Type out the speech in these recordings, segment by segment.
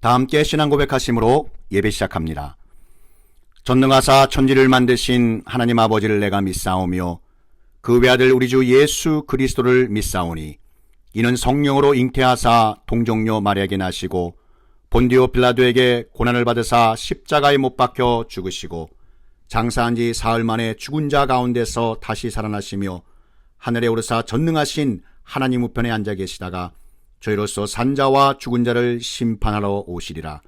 다 함께 신앙 고백하심으로 예배 시작합니다. 전능하사 천지를 만드신 하나님 아버지를 내가 믿사오며 그 외아들 우리 주 예수 그리스도를 믿사오니 이는 성령으로 잉태하사 동정녀 마리아에게 나시고 본디오 빌라도에게 고난을 받으사 십자가에 못 박혀 죽으시고 장사한 지 사흘 만에 죽은 자 가운데서 다시 살아나시며 하늘에 오르사 전능하신 하나님 우편에 앉아 계시다가 저희로서 산자와 죽은 자를 심판하러 오시리라.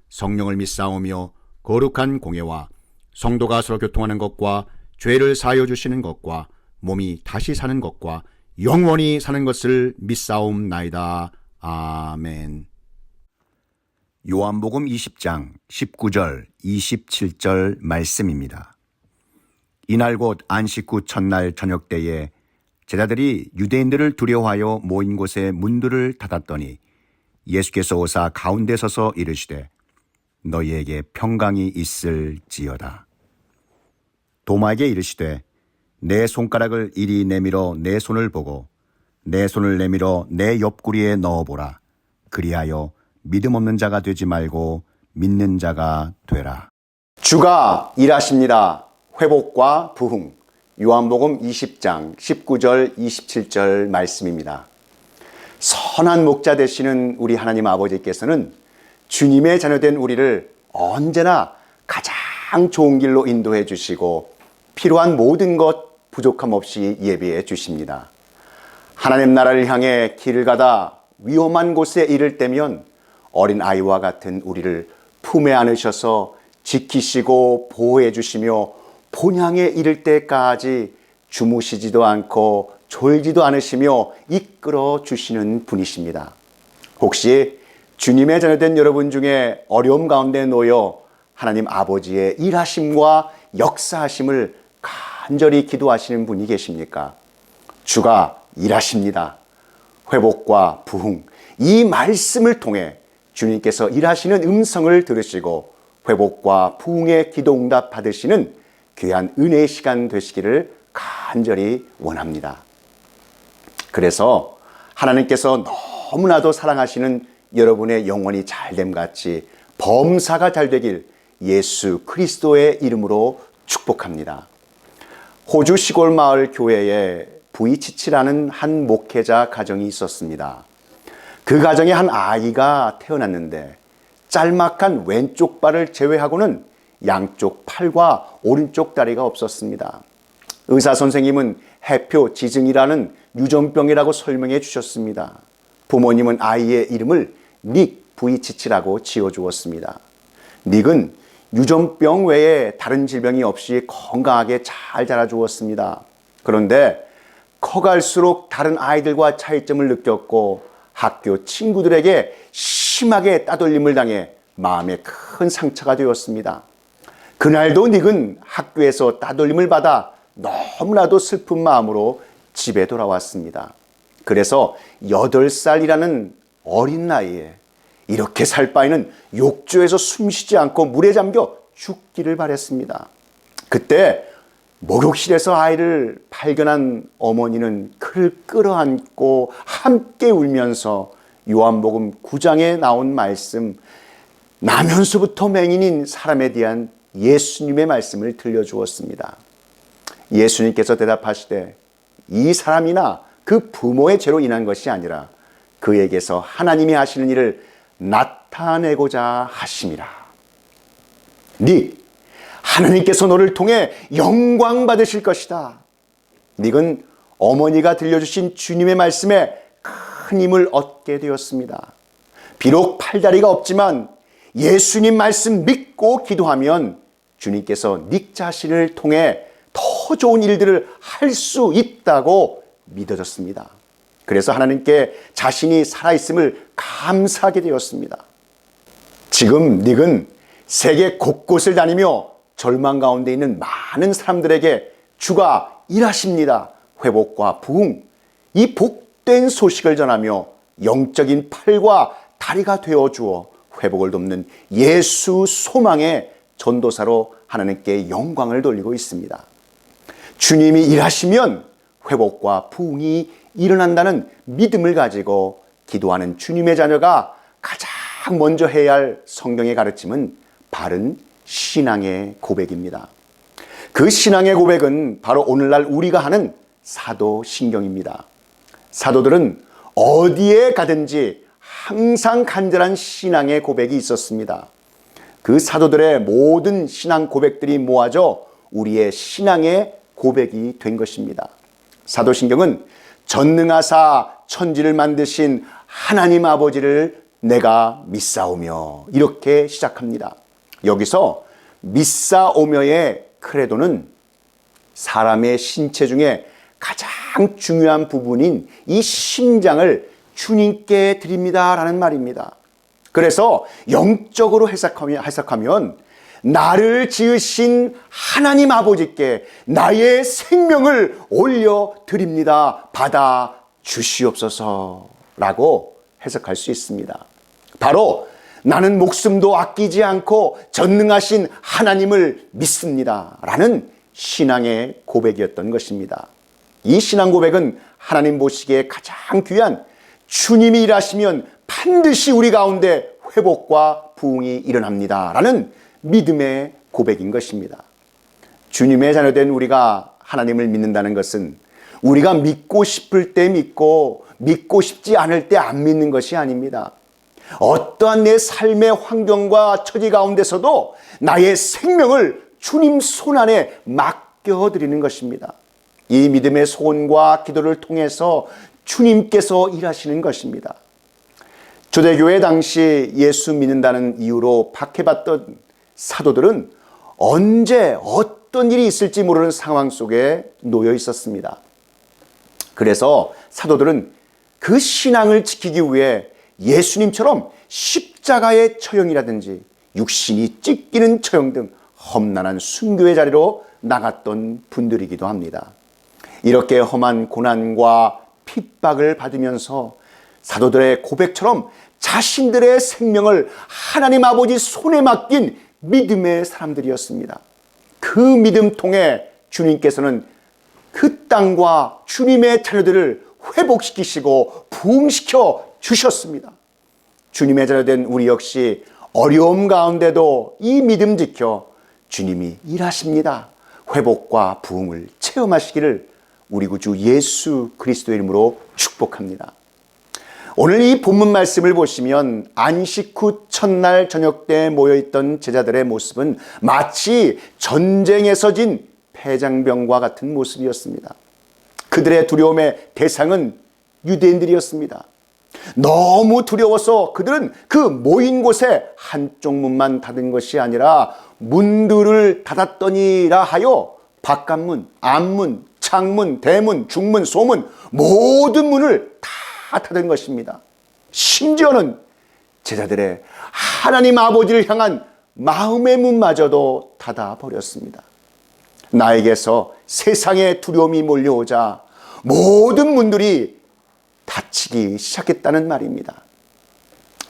성령을 믿사오며 거룩한 공예와 성도가 서로 교통하는 것과 죄를 사하여 주시는 것과 몸이 다시 사는 것과 영원히 사는 것을 믿사옵나이다. 아멘. 요한복음 20장 19절 27절 말씀입니다. 이날 곧 안식 후 첫날 저녁 때에 제자들이 유대인들을 두려워하여 모인 곳에 문들을 닫았더니 예수께서 오사 가운데 서서 이르시되 너희에게 평강이 있을지어다. 도마에게 이르시되 내 손가락을 이리 내밀어 내 손을 보고 내 손을 내밀어 내 옆구리에 넣어보라. 그리하여 믿음 없는 자가 되지 말고 믿는 자가 되라. 주가 일하십니다. 회복과 부흥. 요한복음 20장 19절 27절 말씀입니다. 선한 목자 되시는 우리 하나님 아버지께서는 주님의 자녀된 우리를 언제나 가장 좋은 길로 인도해 주시고 필요한 모든 것 부족함 없이 예비해 주십니다. 하나님 나라를 향해 길을 가다 위험한 곳에 이를 때면 어린 아이와 같은 우리를 품에 안으셔서 지키시고 보호해 주시며 본향에 이를 때까지 주무시지도 않고 졸지도 않으시며 이끌어 주시는 분이십니다. 혹시 주님의 자녀된 여러분 중에 어려움 가운데 놓여 하나님 아버지의 일하심과 역사하심을 간절히 기도하시는 분이 계십니까? 주가 일하십니다. 회복과 부흥, 이 말씀을 통해 주님께서 일하시는 음성을 들으시고 회복과 부흥의 기도 응답 받으시는 귀한 은혜의 시간 되시기를 간절히 원합니다. 그래서 하나님께서 너무나도 사랑하시는 여러분의 영혼이 잘됨같이 범사가 잘되길 예수 그리스도의 이름으로 축복합니다. 호주 시골 마을 교회에 부이치치라는 한 목회자 가정이 있었습니다. 그 가정에 한 아이가 태어났는데 짤막한 왼쪽 발을 제외하고는 양쪽 팔과 오른쪽 다리가 없었습니다. 의사 선생님은 해표 지증이라는 유전병이라고 설명해 주셨습니다. 부모님은 아이의 이름을 닉 부이치치라고 지어주었습니다. 닉은 유전병 외에 다른 질병이 없이 건강하게 잘 자라주었습니다. 그런데 커갈수록 다른 아이들과 차이점을 느꼈고 학교 친구들에게 심하게 따돌림을 당해 마음에 큰 상처가 되었습니다. 그날도 닉은 학교에서 따돌림을 받아 너무나도 슬픈 마음으로 집에 돌아왔습니다. 그래서 8살이라는 어린 나이에 이렇게 살 바에는 욕조에서 숨쉬지 않고 물에 잠겨 죽기를 바랬습니다. 그때 목욕실에서 아이를 발견한 어머니는 그를 끌어안고 함께 울면서 요한복음 9장에 나온 말씀, 나면서부터 맹인인 사람에 대한 예수님의 말씀을 들려주었습니다. 예수님께서 대답하시되 이 사람이나 그 부모의 죄로 인한 것이 아니라 그에게서 하나님이 하시는 일을 나타내고자 하심이라. 닉, 하나님께서 너를 통해 영광 받으실 것이다. 닉은 어머니가 들려주신 주님의 말씀에 큰 힘을 얻게 되었습니다. 비록 팔다리가 없지만 예수님 말씀 믿고 기도하면 주님께서 닉 자신을 통해 더 좋은 일들을 할 수 있다고 믿어졌습니다. 그래서 하나님께 자신이 살아있음을 감사하게 되었습니다. 지금 닉은 세계 곳곳을 다니며 절망 가운데 있는 많은 사람들에게 주가 일하십니다. 회복과 부흥, 이 복된 소식을 전하며 영적인 팔과 다리가 되어주어 회복을 돕는 예수 소망의 전도사로 하나님께 영광을 돌리고 있습니다. 주님이 일하시면 회복과 부흥이 일어난다는 믿음을 가지고 기도하는 주님의 자녀가 가장 먼저 해야 할 성경의 가르침은 바른 신앙의 고백입니다. 그 신앙의 고백은 바로 오늘날 우리가 하는 사도신경입니다. 사도들은 어디에 가든지 항상 간절한 신앙의 고백이 있었습니다. 그 사도들의 모든 신앙 고백들이 모아져 우리의 신앙의 고백이 된 것입니다. 사도신경은 전능하사 천지를 만드신 하나님 아버지를 내가 믿사오며 이렇게 시작합니다. 여기서 믿사오며의 크레도는 사람의 신체 중에 가장 중요한 부분인 이 심장을 주님께 드립니다라는 말입니다. 그래서 영적으로 해석하면 나를 지으신 하나님 아버지께 나의 생명을 올려드립니다. 받아 주시옵소서라고 해석할 수 있습니다. 바로 나는 목숨도 아끼지 않고 전능하신 하나님을 믿습니다. 라는 신앙의 고백이었던 것입니다. 이 신앙 고백은 하나님 보시기에 가장 귀한 주님이 일하시면 반드시 우리 가운데 회복과 부흥이 일어납니다. 라는 믿음의 고백인 것입니다. 주님의 자녀된 우리가 하나님을 믿는다는 것은 우리가 믿고 싶을 때 믿고 믿고 싶지 않을 때 안 믿는 것이 아닙니다. 어떠한 내 삶의 환경과 처지 가운데서도 나의 생명을 주님 손 안에 맡겨드리는 것입니다. 이 믿음의 소원과 기도를 통해서 주님께서 일하시는 것입니다. 초대교회 당시 예수 믿는다는 이유로 박해받던 사도들은 언제 어떤 일이 있을지 모르는 상황 속에 놓여 있었습니다. 그래서 사도들은 그 신앙을 지키기 위해 예수님처럼 십자가의 처형이라든지 육신이 찢기는 처형 등 험난한 순교의 자리로 나갔던 분들이기도 합니다. 이렇게 험한 고난과 핍박을 받으면서 사도들의 고백처럼 자신들의 생명을 하나님 아버지 손에 맡긴 믿음의 사람들이었습니다. 그 믿음 통해 주님께서는 그 땅과 주님의 자녀들을 회복시키시고 부흥시켜 주셨습니다. 주님의 자녀된 우리 역시 어려움 가운데도 이 믿음 지켜 주님이 일하십니다. 회복과 부흥을 체험하시기를 우리 구주 예수 그리스도의 이름으로 축복합니다. 오늘 이 본문 말씀을 보시면 안식 후 첫날 저녁 때 모여있던 제자들의 모습은 마치 전쟁에서 진 패장병과 같은 모습이었습니다. 그들의 두려움의 대상은 유대인들이었습니다. 너무 두려워서 그들은 그 모인 곳에 한쪽 문만 닫은 것이 아니라 문들을 닫았더니라 하여 바깥문, 앞문, 창문, 대문, 중문, 소문 모든 문을 다 닫은 것입니다. 심지어는 제자들의 하나님 아버지를 향한 마음의 문마저도 닫아버렸습니다. 나에게서 세상의 두려움이 몰려오자 모든 문들이 닫히기 시작했다는 말입니다.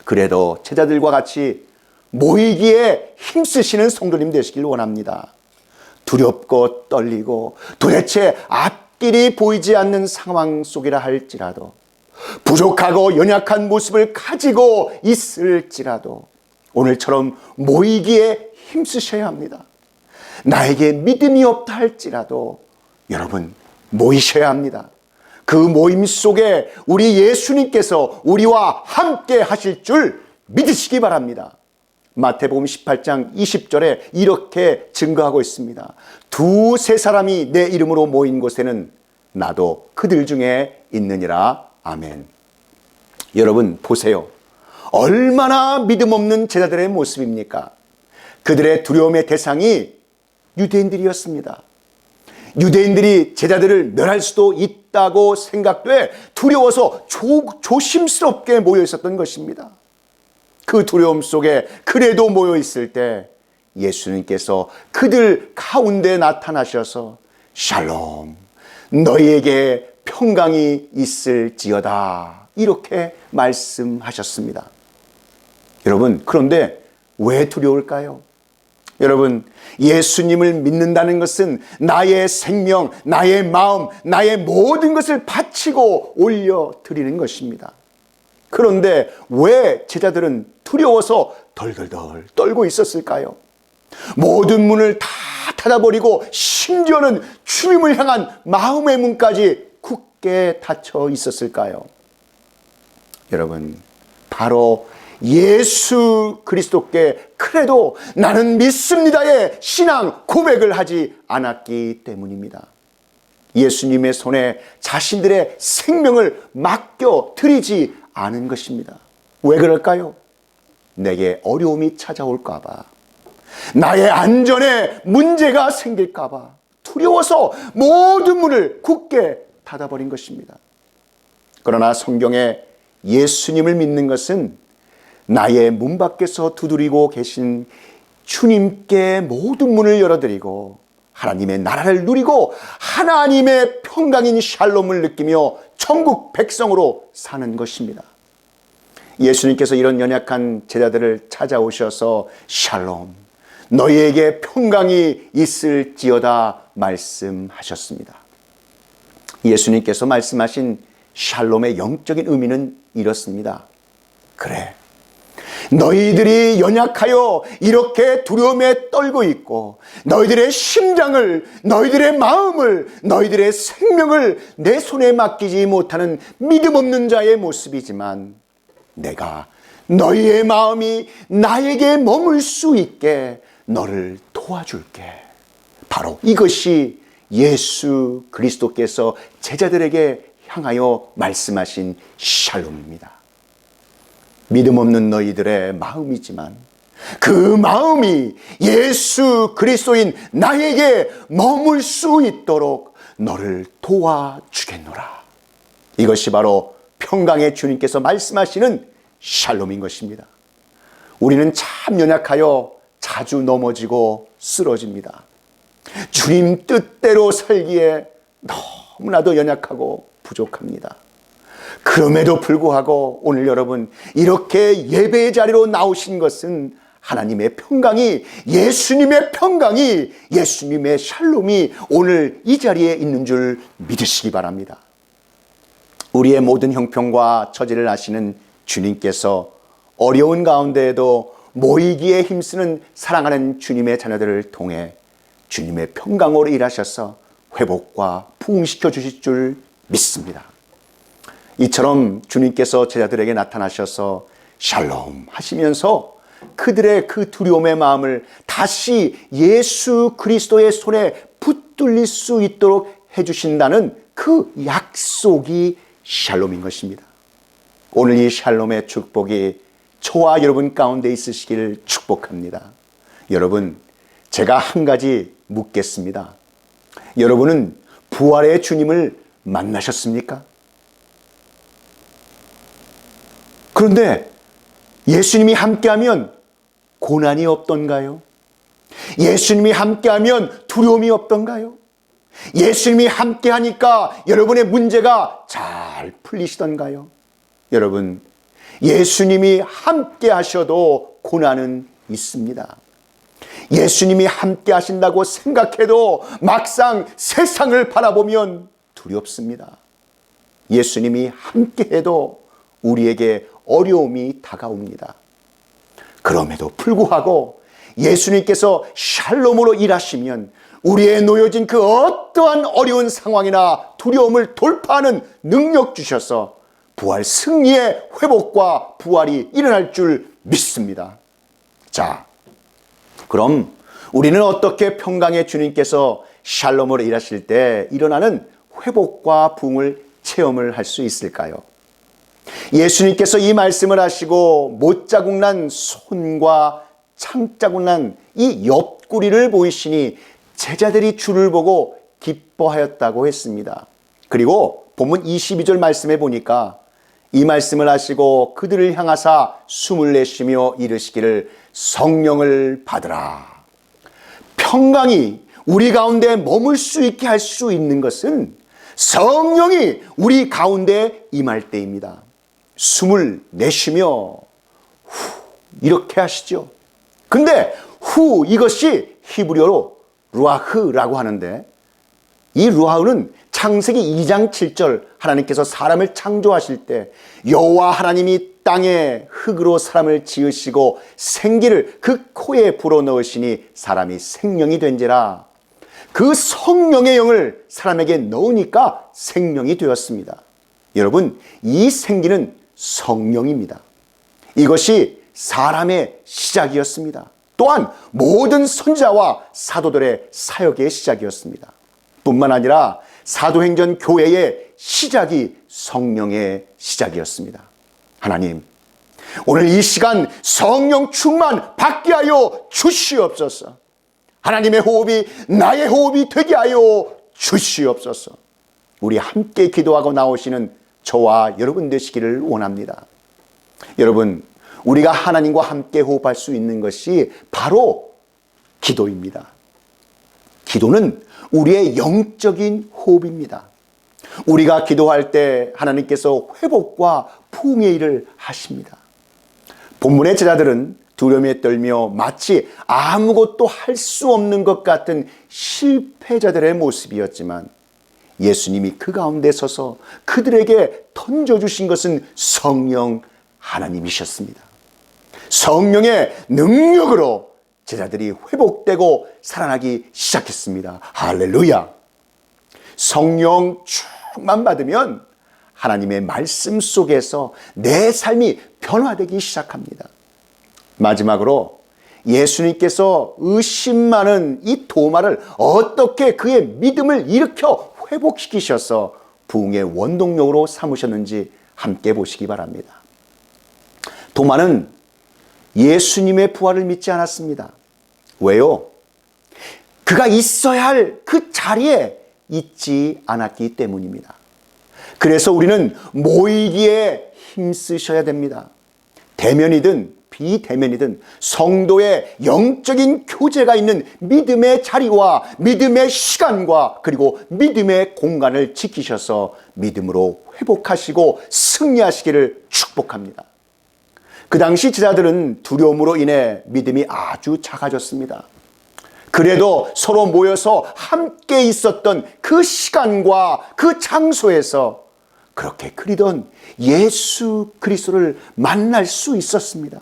그래도 제자들과 같이 모이기에 힘쓰시는 성도님 되시길 원합니다. 두렵고 떨리고 도대체 앞길이 보이지 않는 상황 속이라 할지라도 부족하고 연약한 모습을 가지고 있을지라도 오늘처럼 모이기에 힘쓰셔야 합니다. 나에게 믿음이 없다 할지라도 여러분 모이셔야 합니다. 그 모임 속에 우리 예수님께서 우리와 함께 하실 줄 믿으시기 바랍니다. 마태복음 18장 20절에 이렇게 증거하고 있습니다. 두세 사람이 내 이름으로 모인 곳에는 나도 그들 중에 있느니라. 아멘. 여러분 보세요. 얼마나 믿음 없는 제자들의 모습입니까? 그들의 두려움의 대상이 유대인들이었습니다. 유대인들이 제자들을 멸할 수도 있다고 생각돼 두려워서 조심스럽게 모여 있었던 것입니다. 그 두려움 속에 그래도 모여 있을 때 예수님께서 그들 가운데 나타나셔서 샬롬 너희에게 평강이 있을지어다 이렇게 말씀하셨습니다. 여러분 그런데 왜 두려울까요? 여러분 예수님을 믿는다는 것은 나의 생명, 나의 마음, 나의 모든 것을 바치고 올려드리는 것입니다. 그런데 왜 제자들은 두려워서 덜덜덜 떨고 있었을까요? 모든 문을 다 닫아버리고 심지어는 주님을 향한 마음의 문까지 굳게 닫혀 있었을까요? 여러분, 바로 예수 그리스도께 그래도 나는 믿습니다의 신앙 고백을 하지 않았기 때문입니다. 예수님의 손에 자신들의 생명을 맡겨 드리지 않은 것입니다. 왜 그럴까요? 내게 어려움이 찾아올까 봐, 나의 안전에 문제가 생길까 봐 두려워서 모든 문을 굳게 닫아버린 것입니다. 그러나 성경에 예수님을 믿는 것은 나의 문 밖에서 두드리고 계신 주님께 모든 문을 열어드리고 하나님의 나라를 누리고 하나님의 평강인 샬롬을 느끼며 천국 백성으로 사는 것입니다. 예수님께서 이런 연약한 제자들을 찾아오셔서 샬롬, 너희에게 평강이 있을지어다 말씀하셨습니다. 예수님께서 말씀하신 샬롬의 영적인 의미는 이렇습니다. 그래, 너희들이 연약하여 이렇게 두려움에 떨고 있고 너희들의 심장을, 너희들의 마음을, 너희들의 생명을 내 손에 맡기지 못하는 믿음 없는 자의 모습이지만 내가 너희의 마음이 나에게 머물 수 있게 너를 도와줄게. 바로 이것이 예수 그리스도께서 제자들에게 향하여 말씀하신 샬롬입니다. 믿음 없는 너희들의 마음이지만 그 마음이 예수 그리스도인 나에게 머물 수 있도록 너를 도와주겠노라. 이것이 바로 평강의 주님께서 말씀하시는 샬롬인 것입니다. 우리는 참 연약하여 자주 넘어지고 쓰러집니다. 주님 뜻대로 살기에 너무나도 연약하고 부족합니다. 그럼에도 불구하고 오늘 여러분 이렇게 예배의 자리로 나오신 것은 하나님의 평강이, 예수님의 평강이, 예수님의 샬롬이 오늘 이 자리에 있는 줄 믿으시기 바랍니다. 우리의 모든 형편과 처지를 아시는 주님께서 어려운 가운데에도 모이기에 힘쓰는 사랑하는 주님의 자녀들을 통해 주님의 평강으로 일하셔서 회복과 부흥시켜 주실 줄 믿습니다. 이처럼 주님께서 제자들에게 나타나셔서 샬롬 하시면서 그들의 그 두려움의 마음을 다시 예수 그리스도의 손에 붙들릴 수 있도록 해주신다는 그 약속이 샬롬인 것입니다. 오늘 이 샬롬의 축복이 저와 여러분 가운데 있으시기를 축복합니다. 여러분, 제가 한 가지 묻겠습니다. 여러분은 부활의 주님을 만나셨습니까? 그런데 예수님이 함께하면 고난이 없던가요? 예수님이 함께하면 두려움이 없던가요? 예수님이 함께하니까 여러분의 문제가 잘 풀리시던가요? 여러분, 예수님이 함께하셔도 고난은 있습니다. 예수님이 함께하신다고 생각해도 막상 세상을 바라보면 두렵습니다. 예수님이 함께해도 우리에게 어려움이 다가옵니다. 그럼에도 불구하고 예수님께서 샬롬으로 일하시면 우리의 놓여진 그 어떠한 어려운 상황이나 두려움을 돌파하는 능력 주셔서 부활 승리의 회복과 부활이 일어날 줄 믿습니다. 자, 그럼 우리는 어떻게 평강의 주님께서 샬롬으로 일하실 때 일어나는 회복과 부흥을 체험을 할 수 있을까요? 예수님께서 이 말씀을 하시고 못자국 난 손과 창자국 난 이 옆구리를 보이시니 제자들이 주를 보고 기뻐하였다고 했습니다. 그리고 본문 22절 말씀에 보니까 이 말씀을 하시고 그들을 향하사 숨을 내쉬며 이르시기를 성령을 받으라. 평강이 우리 가운데 머물 수 있게 할 수 있는 것은 성령이 우리 가운데 임할 때입니다. 숨을 내쉬며 후 이렇게 하시죠. 근데 후 이것이 히브리어로 루아흐라고 하는데 이 루하우는 창세기 2장 7절 하나님께서 사람을 창조하실 때 여호와 하나님이 땅에 흙으로 사람을 지으시고 생기를 그 코에 불어넣으시니 사람이 생명이 된지라. 그 성령의 영을 사람에게 넣으니까 생명이 되었습니다. 여러분, 이 생기는 성령입니다. 이것이 사람의 시작이었습니다. 또한 모든 선지자와 사도들의 사역의 시작이었습니다. 뿐만 아니라 사도행전 교회의 시작이 성령의 시작이었습니다. 하나님, 오늘 이 시간 성령 충만 받게 하여 주시옵소서. 하나님의 호흡이 나의 호흡이 되게 하여 주시옵소서. 우리 함께 기도하고 나오시는 저와 여러분 되시기를 원합니다. 여러분, 우리가 하나님과 함께 호흡할 수 있는 것이 바로 기도입니다. 기도는 우리의 영적인 호흡입니다. 우리가 기도할 때 하나님께서 회복과 부흥의 일을 하십니다. 본문의 제자들은 두려움에 떨며 마치 아무것도 할 수 없는 것 같은 실패자들의 모습이었지만 예수님이 그 가운데 서서 그들에게 던져주신 것은 성령 하나님이셨습니다. 성령의 능력으로 제자들이 회복되고 살아나기 시작했습니다. 할렐루야! 성령 충만 받으면 하나님의 말씀 속에서 내 삶이 변화되기 시작합니다. 마지막으로 예수님께서 의심 많은 이 도마를 어떻게 그의 믿음을 일으켜 회복시키셔서 부흥의 원동력으로 삼으셨는지 함께 보시기 바랍니다. 도마는 예수님의 부활을 믿지 않았습니다. 왜요? 그가 있어야 할 그 자리에 있지 않았기 때문입니다. 그래서 우리는 모이기에 힘쓰셔야 됩니다. 대면이든 비대면이든 성도의 영적인 교제가 있는 믿음의 자리와 믿음의 시간과 그리고 믿음의 공간을 지키셔서 믿음으로 회복하시고 승리하시기를 축복합니다. 그 당시 제자들은 두려움으로 인해 믿음이 아주 작아졌습니다. 그래도 서로 모여서 함께 있었던 그 시간과 그 장소에서 그렇게 그리던 예수 그리스도를 만날 수 있었습니다.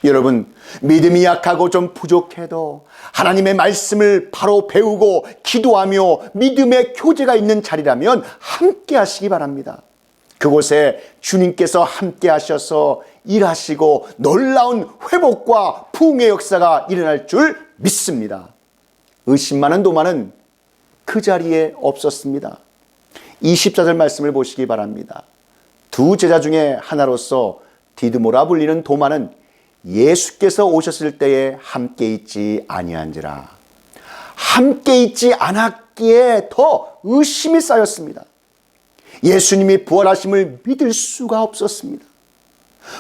여러분, 믿음이 약하고 좀 부족해도 하나님의 말씀을 바로 배우고 기도하며 믿음의 교제가 있는 자리라면 함께 하시기 바랍니다. 그곳에 주님께서 함께 하셔서 일하시고 놀라운 회복과 부흥의 역사가 일어날 줄 믿습니다. 의심 많은 도마는 그 자리에 없었습니다. 24절 말씀을 보시기 바랍니다. 두 제자 중에 하나로서 디드모라 불리는 도마는 예수께서 오셨을 때에 함께 있지 아니한지라. 함께 있지 않았기에 더 의심이 쌓였습니다. 예수님이 부활하심을 믿을 수가 없었습니다.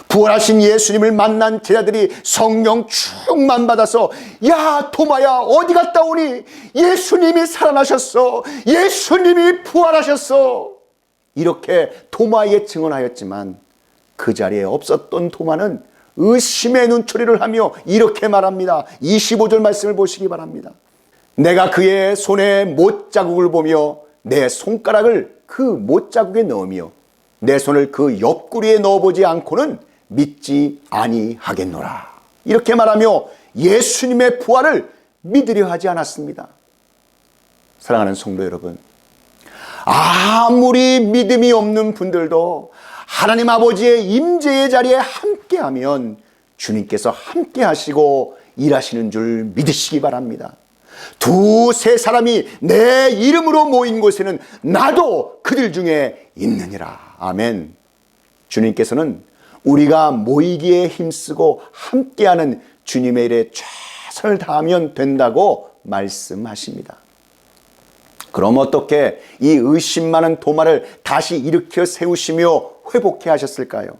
부활하신 예수님을 만난 제자들이 성령 충만 받아서 야 도마야 어디 갔다 오니? 예수님이 살아나셨어. 예수님이 부활하셨어. 이렇게 도마에게 증언하였지만 그 자리에 없었던 도마는 의심의 눈초리를 하며 이렇게 말합니다. 25절 말씀을 보시기 바랍니다. 내가 그의 손에 못자국을 보며 내 손가락을 그 못자국에 넣으며 내 손을 그 옆구리에 넣어보지 않고는 믿지 아니하겠노라. 이렇게 말하며 예수님의 부활을 믿으려 하지 않았습니다. 사랑하는 성도 여러분, 아무리 믿음이 없는 분들도 하나님 아버지의 임재의 자리에 함께하면 주님께서 함께 하시고 일하시는 줄 믿으시기 바랍니다. 두세 사람이 내 이름으로 모인 곳에는 나도 그들 중에 있느니라. 아멘. 주님께서는 우리가 모이기에 힘쓰고 함께하는 주님의 일에 최선을 다하면 된다고 말씀하십니다. 그럼 어떻게 이 의심 많은 도마를 다시 일으켜 세우시며 회복해 하셨을까요?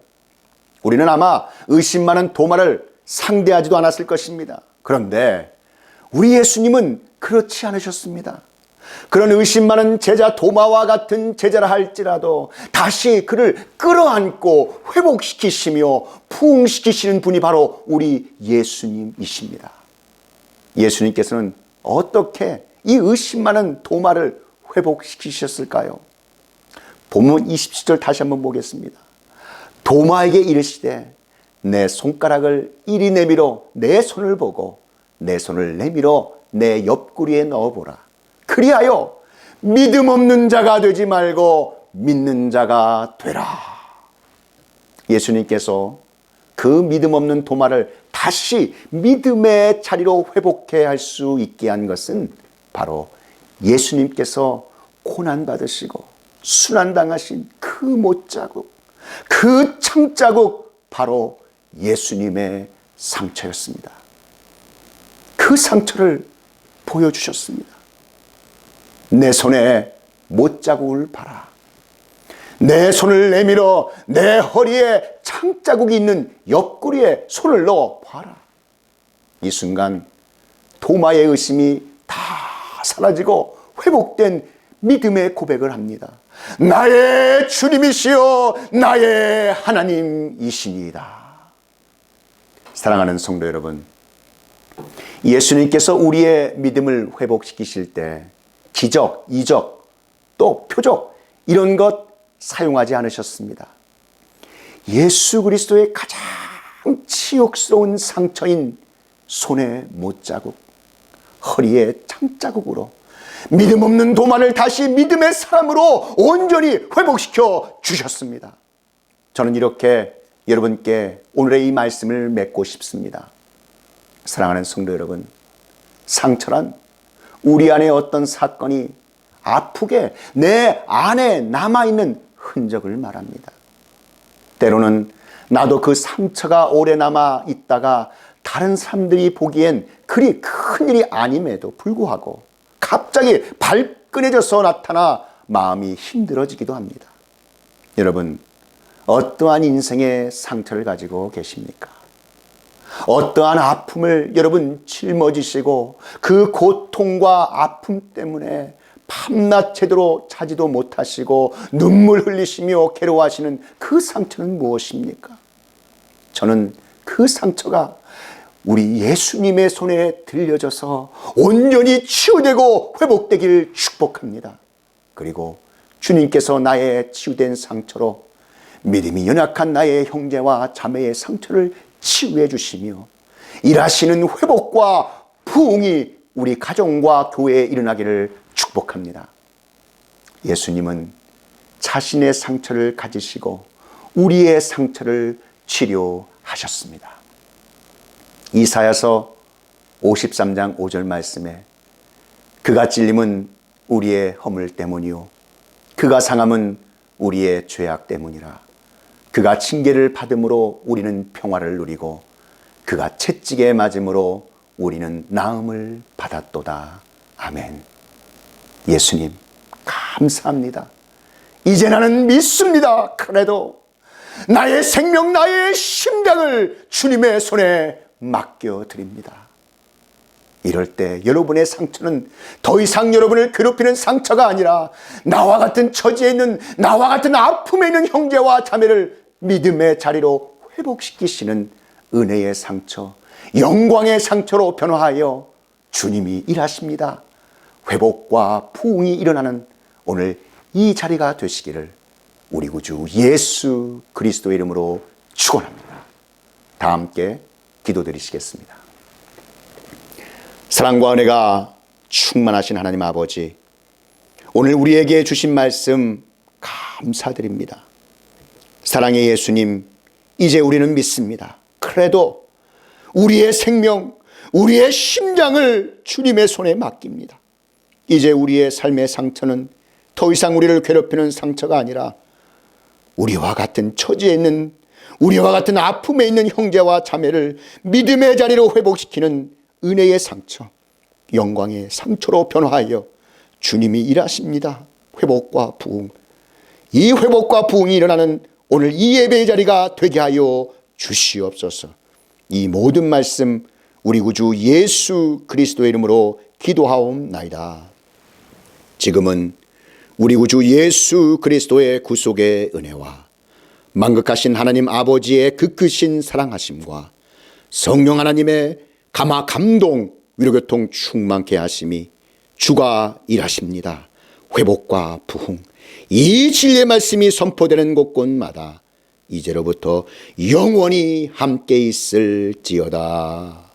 우리는 아마 의심 많은 도마를 상대하지도 않았을 것입니다. 그런데 우리 예수님은 그렇지 않으셨습니다. 그런 의심 많은 제자 도마와 같은 제자라 할지라도 다시 그를 끌어안고 회복시키시며 부흥시키시는 분이 바로 우리 예수님이십니다. 예수님께서는 어떻게 이 의심 많은 도마를 회복시키셨을까요? 본문 27절 다시 한번 보겠습니다. 도마에게 이르시되 내 손가락을 이리 내밀어 내 손을 보고 내 손을 내밀어 내 옆구리에 넣어보라. 그리하여 믿음 없는 자가 되지 말고 믿는 자가 되라. 예수님께서 그 믿음 없는 도마를 다시 믿음의 자리로 회복해 할 수 있게 한 것은 바로 예수님께서 고난받으시고 순환당하신 그 못자국, 그 창자국, 바로 예수님의 상처였습니다. 그 상처를 보여주셨습니다. 내 손에 못자국을 봐라. 내 손을 내밀어 내 허리에 창자국이 있는 옆구리에 손을 넣어 봐라. 이 순간 도마의 의심이 다 사라지고 회복된 믿음의 고백을 합니다. 나의 주님이시여 나의 하나님이시니이다. 사랑하는 성도 여러분, 예수님께서 우리의 믿음을 회복시키실 때 기적, 이적, 또 표적 이런 것 사용하지 않으셨습니다. 예수 그리스도의 가장 치욕스러운 상처인 손의 못자국, 허리의 창자국으로 믿음 없는 도마를 다시 믿음의 사람으로 온전히 회복시켜 주셨습니다. 저는 이렇게 여러분께 오늘의 이 말씀을 맺고 싶습니다. 사랑하는 성도 여러분, 상처란 우리 안에 어떤 사건이 아프게 내 안에 남아있는 흔적을 말합니다. 때로는 나도 그 상처가 오래 남아 있다가 다른 사람들이 보기엔 그리 큰일이 아님에도 불구하고 갑자기 발끈해져서 나타나 마음이 힘들어지기도 합니다. 여러분, 어떠한 인생의 상처를 가지고 계십니까? 어떠한 아픔을 여러분 짊어지시고 그 고통과 아픔 때문에 밤낮 제대로 자지도 못하시고 눈물 흘리시며 괴로워하시는 그 상처는 무엇입니까? 저는 그 상처가 우리 예수님의 손에 들려져서 온전히 치유되고 회복되길 축복합니다. 그리고 주님께서 나의 치유된 상처로 믿음이 연약한 나의 형제와 자매의 상처를 치유해 주시며 일하시는 회복과 부흥이 우리 가정과 교회에 일어나기를 축복합니다. 예수님은 자신의 상처를 가지시고 우리의 상처를 치료하셨습니다. 이사야서 53장 5절 말씀에 그가 찔림은 우리의 허물 때문이요 그가 상함은 우리의 죄악 때문이라. 그가 징계를 받음으로 우리는 평화를 누리고 그가 채찍에 맞음으로 우리는 나음을 받았도다. 아멘. 예수님 감사합니다. 이제 나는 믿습니다. 그래도 나의 생명, 나의 심장을 주님의 손에 맡겨드립니다. 이럴 때 여러분의 상처는 더 이상 여러분을 괴롭히는 상처가 아니라 나와 같은 처지에 있는, 나와 같은 아픔에 있는 형제와 자매를 믿음의 자리로 회복시키시는 은혜의 상처, 영광의 상처로 변화하여 주님이 일하십니다. 회복과 부흥이 일어나는 오늘 이 자리가 되시기를 우리 구주 예수 그리스도의 이름으로 축원합니다. 다 함께 기도드리시겠습니다. 사랑과 은혜가 충만하신 하나님 아버지, 오늘 우리에게 주신 말씀 감사드립니다. 사랑의 예수님, 이제 우리는 믿습니다. 그래도 우리의 생명, 우리의 심장을 주님의 손에 맡깁니다. 이제 우리의 삶의 상처는 더 이상 우리를 괴롭히는 상처가 아니라 우리와 같은 처지에 있는, 우리와 같은 아픔에 있는 형제와 자매를 믿음의 자리로 회복시키는 은혜의 상처, 영광의 상처로 변화하여 주님이 일하십니다. 회복과 부흥, 이 회복과 부흥이 일어나는 오늘 이 예배의 자리가 되게 하여 주시옵소서. 이 모든 말씀 우리 구주 예수 그리스도의 이름으로 기도하옵나이다. 지금은 우리 구주 예수 그리스도의 구속의 은혜와 만극하신 하나님 아버지의 그 크신 사랑하심과 성령 하나님의 감화 감동 위로교통 충만케 하심이 주가 일하십니다. 회복과 부흥, 이 진리의 말씀이 선포되는 곳곳마다 이제로부터 영원히 함께 있을지어다.